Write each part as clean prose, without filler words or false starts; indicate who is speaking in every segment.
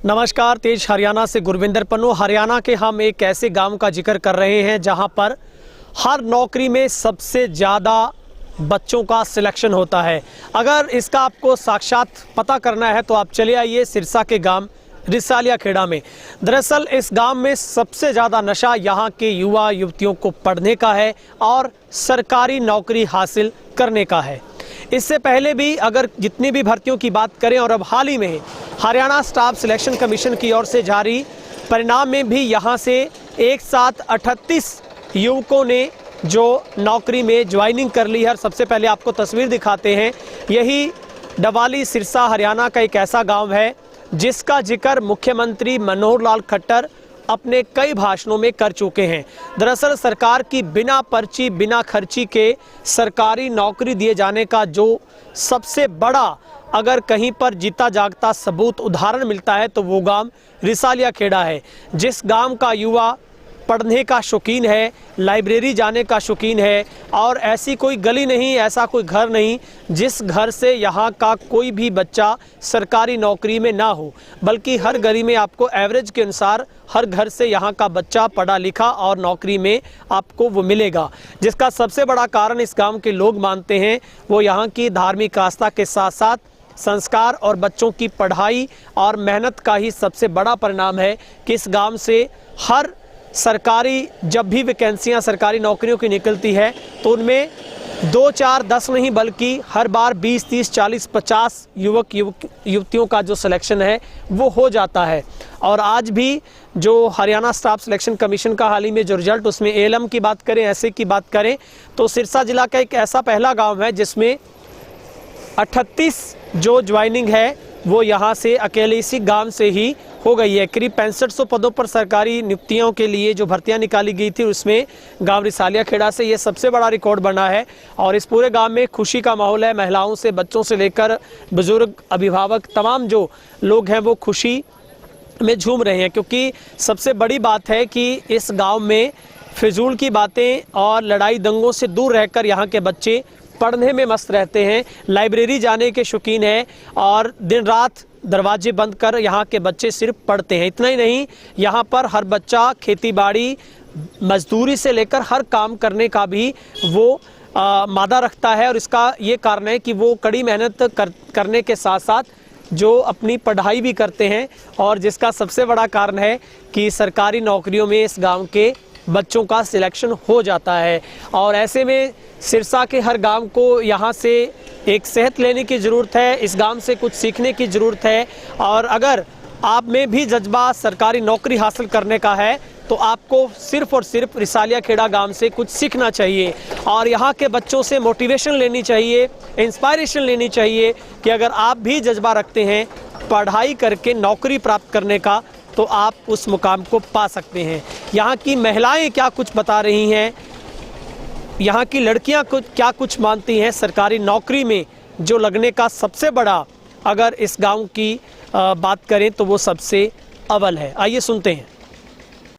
Speaker 1: नमस्कार, तेज हरियाणा से गुरविंदर पन्नू। हरियाणा के हम एक ऐसे गांव का जिक्र कर रहे हैं जहां पर हर नौकरी में सबसे ज़्यादा बच्चों का सिलेक्शन होता है। अगर इसका आपको साक्षात पता करना है तो आप चले आइए सिरसा के गांव रिसालिया खेड़ा में। दरअसल इस गांव में सबसे ज़्यादा नशा यहां के युवा युवतियों को पढ़ने का है और सरकारी नौकरी हासिल करने का है। इससे पहले भी अगर जितनी भी भर्तियों की बात करें और अब हाल ही में हरियाणा स्टाफ सिलेक्शन कमीशन की ओर से जारी परिणाम में भी यहां से एक साथ 38 युवकों ने जो नौकरी में ज्वाइनिंग कर ली है। सबसे पहले आपको तस्वीर दिखाते हैं। यही डवाली सिरसा हरियाणा का एक ऐसा गांव है जिसका जिक्र मुख्यमंत्री मनोहर लाल खट्टर अपने कई भाषणों में कर चुके हैं। दरअसल सरकार की बिना पर्ची बिना खर्ची के सरकारी नौकरी दिए जाने का जो सबसे बड़ा अगर कहीं पर जीता जागता सबूत उदाहरण मिलता है तो वो गांव रिसालिया खेड़ा है। जिस गांव का युवा पढ़ने का शौकीन है, लाइब्रेरी जाने का शौकीन है और ऐसी कोई गली नहीं, ऐसा कोई घर नहीं जिस घर से यहाँ का कोई भी बच्चा सरकारी नौकरी में ना हो, बल्कि हर गली में आपको एवरेज के अनुसार हर घर से यहाँ का बच्चा पढ़ा लिखा और नौकरी में आपको वो मिलेगा। जिसका सबसे बड़ा कारण इस गांव के लोग मानते हैं वो यहाँ की धार्मिक आस्था के साथ साथ संस्कार और बच्चों की पढ़ाई और मेहनत का ही सबसे बड़ा परिणाम है कि इस गांव से हर सरकारी जब भी वैकेंसियां सरकारी नौकरियों की निकलती है तो उनमें 2, 4, 10 नहीं बल्कि हर बार 20, 30, 40, 50 युवतियों का जो सिलेक्शन है वो हो जाता है। और आज भी जो हरियाणा स्टाफ सिलेक्शन कमीशन का हाल ही में जो रिजल्ट उसमें एएलएम की बात करें, ऐसे की बात करें तो सिरसा जिला का एक ऐसा पहला गाँव है जिसमें 38 जो ज्वाइनिंग है वो यहाँ से अकेले इसी गांव से ही हो गई है। करीब 6500 पदों पर सरकारी नियुक्तियों के लिए जो भर्तियां निकाली गई थी उसमें गांव रिसालिया खेड़ा से ये सबसे बड़ा रिकॉर्ड बना है। और इस पूरे गांव में खुशी का माहौल है। महिलाओं से बच्चों से लेकर बुजुर्ग, अभिभावक, तमाम जो लोग हैं वो खुशी में झूम रहे हैं, क्योंकि सबसे बड़ी बात है कि इस गाँव में फिजूल की बातें और लड़ाई दंगों से दूर रहकर यहाँ के बच्चे पढ़ने में मस्त रहते हैं, लाइब्रेरी जाने के शौकीन हैं और दिन रात दरवाजे बंद कर यहाँ के बच्चे सिर्फ पढ़ते हैं। इतना ही नहीं, यहाँ पर हर बच्चा खेतीबाड़ी, मजदूरी से लेकर हर काम करने का भी वो मादा रखता है। और इसका ये कारण है कि वो कड़ी मेहनत करने के साथ साथ जो अपनी पढ़ाई भी करते हैं और जिसका सबसे बड़ा कारण है कि सरकारी नौकरियों में इस गाँव के बच्चों का सिलेक्शन हो जाता है। और ऐसे में सिरसा के हर गांव को यहाँ से एक सेहत लेने की ज़रूरत है, इस गांव से कुछ सीखने की ज़रूरत है। और अगर आप में भी जज्बा सरकारी नौकरी हासिल करने का है तो आपको सिर्फ़ और सिर्फ रिसालिया खेड़ा गांव से कुछ सीखना चाहिए और यहाँ के बच्चों से मोटिवेशन लेनी चाहिए, इंस्पायरेशन लेनी चाहिए कि अगर आप भी जज्बा रखते हैं पढ़ाई करके नौकरी प्राप्त करने का तो आप उस मुकाम को पा सकते हैं। यहाँ की महिलाएं क्या कुछ बता रही हैं, यहाँ की लड़कियाँ क्या कुछ मानती हैं सरकारी नौकरी में जो लगने का सबसे बड़ा अगर इस गांव की बात करें तो वो सबसे अव्वल है। आइए सुनते हैं।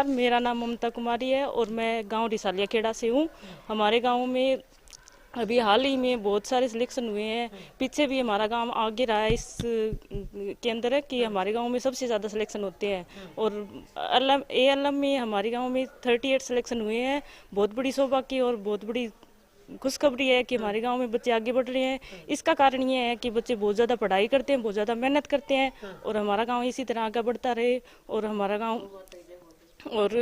Speaker 2: मेरा नाम ममता कुमारी है और मैं गांव रिसालिया खेड़ा से हूँ। हमारे गांव में अभी हाल ही में बहुत सारे सिलेक्शन हुए हैं। पीछे भी हमारा गांव आगे रहा है इस के अंदर है कि हमारे गांव में सबसे ज़्यादा सिलेक्शन होते हैं। और एएलएम में हमारे गांव में 38 सिलेक्शन हुए हैं। बहुत बड़ी सौभाग्य की और बहुत बड़ी खुशखबरी है कि हमारे गांव में बच्चे आगे बढ़ रहे हैं। इसका कारण ये है कि बच्चे बहुत ज़्यादा पढ़ाई करते हैं, बहुत ज़्यादा मेहनत करते हैं और हमारा गाँव इसी तरह आगे बढ़ता रहे और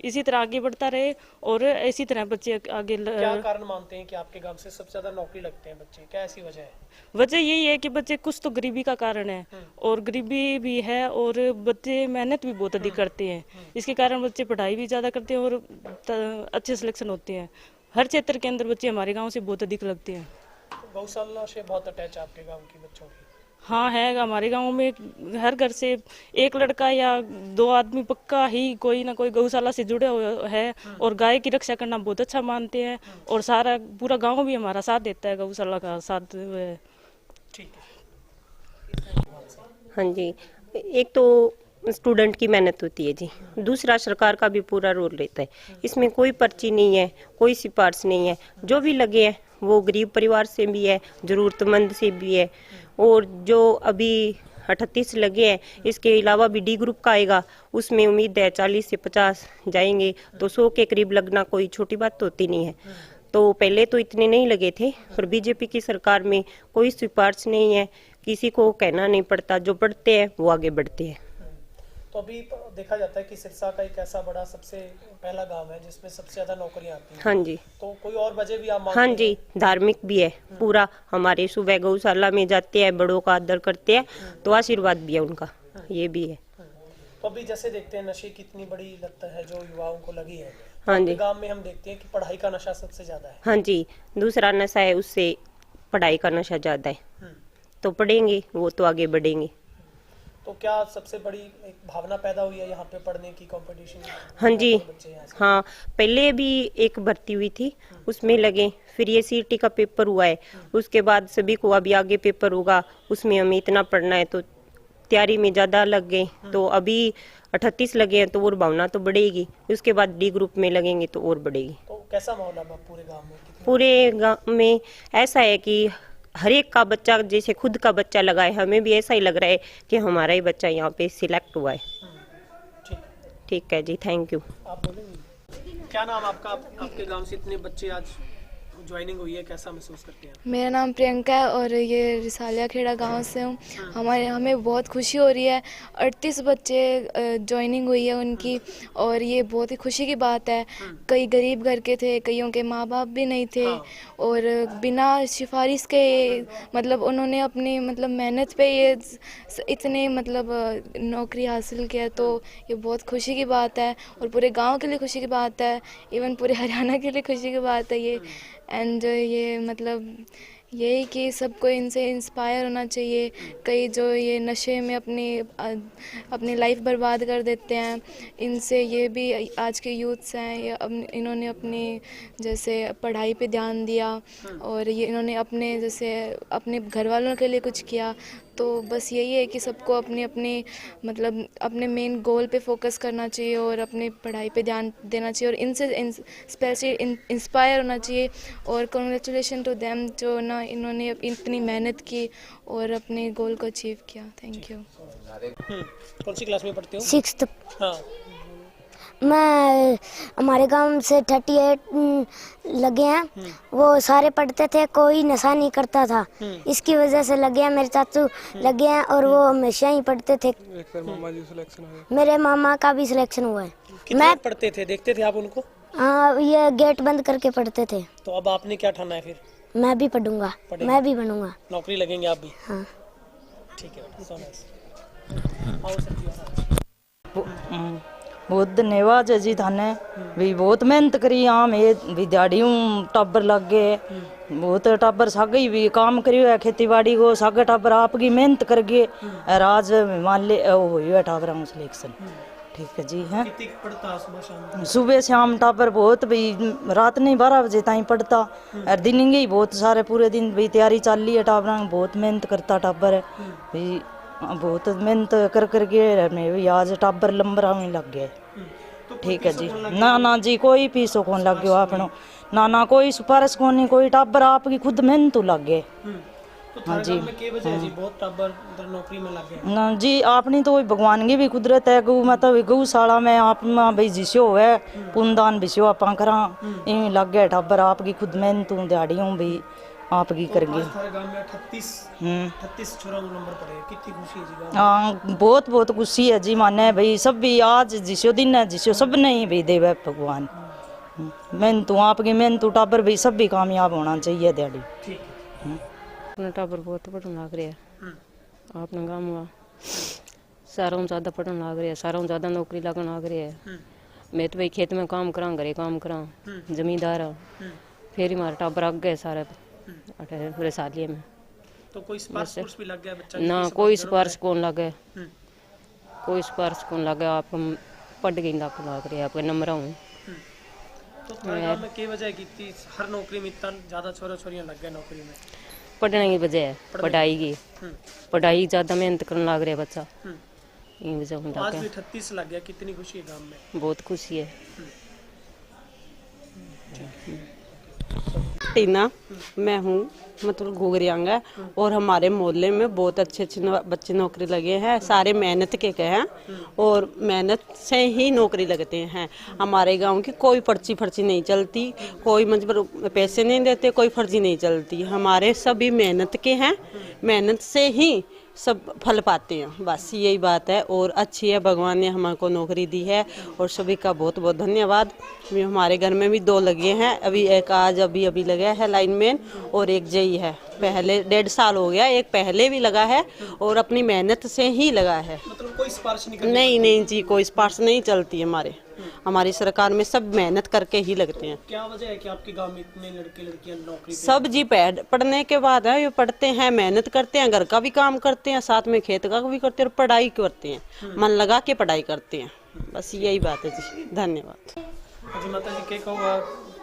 Speaker 2: इसी तरह आगे बढ़ता रहे और इसी तरह बच्चे आगे।
Speaker 1: क्या कारण मानते हैं कि आपके गांव से सबसे ज्यादा नौकरी लगते हैं बच्चे? क्या ऐसी वजह है?
Speaker 2: वजह यही है कि बच्चे कुछ तो गरीबी का कारण है और गरीबी भी है और बच्चे मेहनत भी बहुत अधिक करते हैं। इसके कारण बच्चे पढ़ाई भी ज़्यादा करते हैं और अच्छे सिलेक्शन होते हैं। हर क्षेत्र के अंदर बच्चे हमारे गाँव से बहुत अधिक लगते हैं।
Speaker 1: गौशाला से बहुत अटैच आपके गाँव के बच्चों की?
Speaker 2: हाँ है, हमारे गांव में हर घर से एक लड़का या 2 आदमी पक्का ही कोई ना कोई गौशाला से जुड़े हुए है और गाय की रक्षा करना बहुत अच्छा मानते हैं और सारा पूरा गांव भी हमारा साथ देता है, गौशाला का साथ है।
Speaker 1: ठीक है।
Speaker 3: हाँ जी, एक तो स्टूडेंट की मेहनत होती है जी, दूसरा सरकार का भी पूरा रोल रहता है। इसमें कोई पर्ची नहीं है, कोई सिफारिश नहीं है। जो भी लगे हैं वो गरीब परिवार से भी है, ज़रूरतमंद से भी है और जो अभी 38 लगे हैं। इसके अलावा भी डी ग्रुप का आएगा, उसमें उम्मीद है 40 से 50 जाएंगे, तो 100 के करीब लगना कोई छोटी बात तो होती नहीं है। तो पहले तो इतने नहीं लगे थे, पर बीजेपी की सरकार में कोई सिफारिश नहीं है, किसी को कहना नहीं पड़ता, जो पढ़ते हैं वो आगे बढ़ते हैं।
Speaker 1: तो अभी देखा जाता है कि सिरसा का एक ऐसा बड़ा सबसे पहला गांव है जिसमें सबसे ज्यादा नौकरियां आती हैं।
Speaker 3: हाँ जी।
Speaker 1: तो कोई और वजह भी आप मानते
Speaker 3: हाँ
Speaker 1: हैं?
Speaker 3: जी, धार्मिक भी है पूरा। हमारे सुबह गौशाला में जाते हैं, बड़ों का आदर करते हैं, तो आशीर्वाद भी है उनका, ये भी है।
Speaker 1: तो अभी जैसे देखते हैं नशे की इतनी बड़ी लत है जो युवाओं को लगी है,
Speaker 3: हाँ जी।
Speaker 1: गांव में हम देखते हैं कि पढ़ाई का नशा सबसे ज्यादा है।
Speaker 3: हाँ जी, दूसरा नशा है, उससे पढ़ाई का नशा ज्यादा है। तो पढ़ेंगे वो तो आगे बढ़ेंगे।
Speaker 1: तो क्या सबसे बड़ी एक भावना पैदा हुई है यहाँ पे पढ़ने की, कंपटीशन?
Speaker 3: हाँ जी, हाँ, पहले भी एक भर्ती हुई थी, उसमें लगे, फिर ये सीटी का पेपर हुआ है, उसके बाद सभी को अभी आगे पेपर होगा, उसमें हमें इतना पढ़ना है, तो तैयारी में ज़्यादा लग गए। तो अभी 38 लगे हैं, तो और भावना तो बढ़ेगी, उसके बाद डी ग्रुप में लगेंगे तो और बढ़ेगी।
Speaker 1: तो कैसा माहौल है पूरे गाँव में?
Speaker 3: पूरे गाँव में ऐसा है कि हर एक का बच्चा जैसे खुद का बच्चा लगा है, हमें भी ऐसा ही लग रहा है कि हमारा ही बच्चा यहाँ पे सिलेक्ट हुआ है। ठीक है जी, थैंक यू।
Speaker 1: आप बोलेंगे क्या नाम आपका? आपके गांव से इतने बच्चे आज ज्वाइनिंग हुई है, कैसा महसूस करते हैं?
Speaker 4: मेरा नाम प्रियंका है और ये रिसालिया खेड़ा गांव से हूँ। हमें बहुत खुशी हो रही है, 38 बच्चे ज्वाइनिंग हुई है उनकी, और ये बहुत ही खुशी की बात है। कई गरीब घर के थे, कईयों के माँ बाप भी नहीं थे, और बिना सिफारिश के मतलब उन्होंने अपनी मतलब मेहनत पे ये इतने मतलब नौकरी हासिल किया, तो ये बहुत खुशी की बात है, और पूरे गांव के लिए खुशी की बात है, इवन पूरे हरियाणा के लिए खुशी की बात है ये। एंड ये मतलब यही कि सबको इनसे इंस्पायर होना चाहिए। कई जो ये नशे में अपनी लाइफ बर्बाद कर देते हैं, इनसे ये भी आज के यूथ्स हैं, ये इन्होंने अपनी जैसे पढ़ाई पे ध्यान दिया, और ये इन्होंने अपने जैसे अपने घर वालों के लिए कुछ किया। तो बस यही है कि सबको अपनी मतलब अपने मेन गोल पे फोकस करना चाहिए और अपनी पढ़ाई पे ध्यान देना चाहिए, और इनसे स्पेशली इंस्पायर होना चाहिए। और कांग्रेचुलेशन टू देम जो ना इन्होंने इतनी मेहनत की और अपने गोल को अचीव किया। Thank you.
Speaker 1: कौन सी क्लास में पढ़ते हो?
Speaker 5: 6th।
Speaker 1: हाँ।
Speaker 5: मैं हमारे गांव से 38 लगे हैं, वो सारे पढ़ते थे, कोई नशा नहीं करता था, इसकी वजह से लगे हैं। मेरे चाचू लगे हैं और वो हमेशा ही पढ़ते थे। मेरे मामा का भी सिलेक्शन हुआ है।
Speaker 1: मैं पढ़ते थे, देखते थे आप उनको?
Speaker 5: हाँ, ये गेट बंद करके पढ़ते थे।
Speaker 1: तो अब आपने क्या ठाना है फिर?
Speaker 5: मैं भी पढ़ूंगा, मैं भी बनूंगा।
Speaker 1: नौकरी लगेंगे आप भी?
Speaker 5: हाँ।
Speaker 1: ठीक है, सो नाइस।
Speaker 6: बहुत धन्यवाद है जी थाने भी, बहुत मेहनत करी। आम ये भी दिहाड़ियों टाबर लग गए, बहुत टाबर सागे भी काम करियो है खेती बाड़ी को, सागे टाबर आपकी मेहनत कर गए, राज हिमालय हो है टाबरा में सिलेक्शन। ठीक है जी। हैं सुबह शाम टाबर बहुत भी, रात नहीं 12 बजे ताई पढ़ता, और दिन ही बहुत सारे पूरे दिन भी तैयारी चल रही है टाबरा, बहुत मेहनत करता टाबर भी, बहुत मेहनत कर करके भी आज टाबर लंबरा में लग गए। ठीक है जी। ना जी, कोई पीसो कौन लग गयो आपनो, ना कोई सिफारिश कौन नहीं, कोई टाबर आपकी खुद मेहनत लग गए।
Speaker 1: हाँ जी, बहुत टाबर नौकरी में लग गए
Speaker 6: ना जी। आपनी तो भगवान की भी कुदरत है, गौ मतलब गौशाला में आप भाई जिसो है पुनदान विसो आप करा, इवें लग गए टाबर आपकी खुद मेहनत दिहाड़ियों भी आपकी कर गए।
Speaker 1: 38 छोरा नंबर पड़े, कितनी खुशी है जी?
Speaker 6: हाँ, बहुत खुशी है जी। माने भाई सब भी आज जिसो दिन है, जिसो सब नहीं भी देवे भगवान। मेहनत आपकी मेहनत टाबर भी सब भी कामयाब होना चाहिए दिहाड़ी।
Speaker 7: अपना टाबर बहुत पढ़न लग रहा है, अपने गाँव में सारों ज्यादा पढ़न लग रहा है, सारों ज्यादा नौकरी लगन लग रही है। मैं तो भाई खेत में काम करा, घरे काम करा, जमींदार फिर ही हमारा टाबर आग गए सारे रिसालिये में।
Speaker 1: तो कोई सिफारिश भी लग गया बच्चा?
Speaker 7: ना कोई सिफारिश कौन लगे, कोई सिफारिश कौन लगे, आप पढ़ गई लग रही है आपके नंबर हूँ।
Speaker 1: तो में क्या वजह है कि हर नौकरी में इतना ज्यादा छोरा छोरियां लग गए नौकरी में?
Speaker 7: पढ़ने की वजह है, पढ़ाई की, पढ़ाई ज्यादा मेहनत करने लग रहा है बच्चा, ये वजह।
Speaker 1: आज भी 38 लग गया, कितनी खुशी है गांव में?
Speaker 7: बहुत खुशी है।
Speaker 8: टीना, मैं हूँ मतलब घुघरियांगा, और हमारे मोहल्ले में बहुत अच्छे अच्छे बच्चे नौकरी लगे हैं। सारे मेहनत के हैं और मेहनत से ही नौकरी लगते हैं। हमारे गांव की कोई पर्ची फर्ची नहीं चलती, कोई मतलब पैसे नहीं देते, कोई फर्जी नहीं चलती। हमारे सभी मेहनत के हैं, मेहनत से ही सब फल पाते हैं, बस यही बात है। और अच्छी है, भगवान ने हमको नौकरी दी है और सभी का बहुत बहुत धन्यवाद। हमारे घर में भी 2 लगे हैं, अभी एक आज अभी लगा है लाइनमैन, और एक जेई है। पहले 1.5 साल हो गया, एक पहले भी लगा है और अपनी मेहनत से ही लगा है।
Speaker 1: मतलब कोई सिफारिश
Speaker 8: नहीं जी, कोई सिफारिश नहीं चलती है। हमारी सरकार में सब मेहनत करके ही लगते हैं।
Speaker 1: क्या वजह है कि आपके गांव में इतने लड़के लड़कियां नौकरी
Speaker 8: सब जी पढ़ने के बाद है, ये पढ़ते हैं, मेहनत करते हैं, घर का भी काम करते हैं, साथ में खेत का भी करते हैं और पढ़ाई करते हैं, मन लगा के पढ़ाई करते हैं। बस यही बात है जी, धन्यवाद।
Speaker 1: जी माता जी के कहो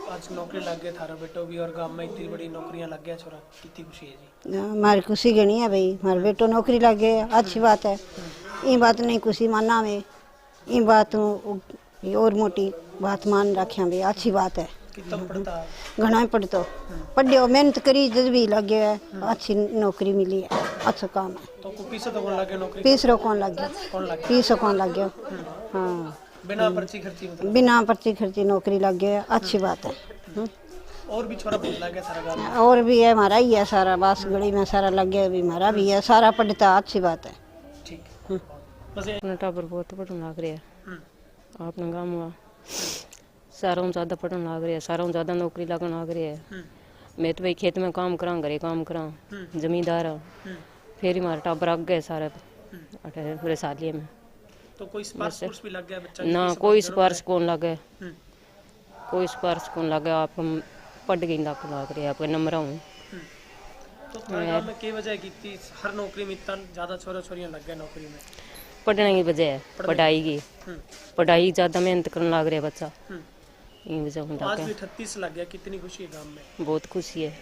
Speaker 1: आज नौकरी लग गए थारा बेटो भी और गांव में इतनी बड़ी नौकरियां लग गया छोरा, कितनी खुशी है जी?
Speaker 9: हमारी खुशी गणी है भाई, हमारे बेटो नौकरी लग गए, अच्छी बात है। ये बात नहीं खुशी मानना में, ये बात और मोटी बात मान रखे भाई, अच्छी बात है।
Speaker 1: कितना पढ़ता है?
Speaker 9: घना पढ़तो, पढ़ियो मेहनत करी, जब भी लग गया है, अच्छी नौकरी मिली है, अच्छा काम है।
Speaker 1: तो पीछे तो कौन लग गया नौकरी?
Speaker 9: तीसरो कौन लग गया? तीसरो कौन लग गया? हाँ,
Speaker 1: बिना पर्ची खर्ची मतलब?
Speaker 9: बिना पर्ची खर्ची नौकरी लग गया, अच्छी बात है।
Speaker 1: और भी छोरा बहुत लग गया सारा गांव में?
Speaker 9: और भी है, हमारा ही है सारा, बास गली में सारा लग गया, भी हमारा भी है, सारा पढ़ता, अच्छी बात है।
Speaker 1: ठीक बस
Speaker 7: अपना टाबर बहुत पढ़न लग रहा है, अपने गाँव में सारों ज़्यादा पढ़न लग रहा है, सारों ज़्यादा नौकरी लगन लग रही है। मैं तो भाई खेत में काम करा, घरे काम करा, जमींदार हाँ, फिर ही हमारा टाबर आग गए सारे रिसालिये में।
Speaker 1: तो कोई सिफारिश भी लग गया बच्चा?
Speaker 7: ना कोई सिफारिश कौन लगे, कोई सिफारिश कौन लगे, आप पढ़ गई लग रही है, आपके नंबर हूँ।
Speaker 1: तो गांव में क्या वजह है कि हर नौकरी में इतना ज़्यादा छोरा छोरियां लग गए नौकरी में?
Speaker 7: पढ़ने की वजह है, पढ़ाई की, पढ़ाई ज़्यादा मेहनत करने लग रहा है बच्चा, ये वजह होता है।
Speaker 1: आज भी 38 लग गया, कितनी खुशी है गांव में?
Speaker 7: बहुत खुशी है।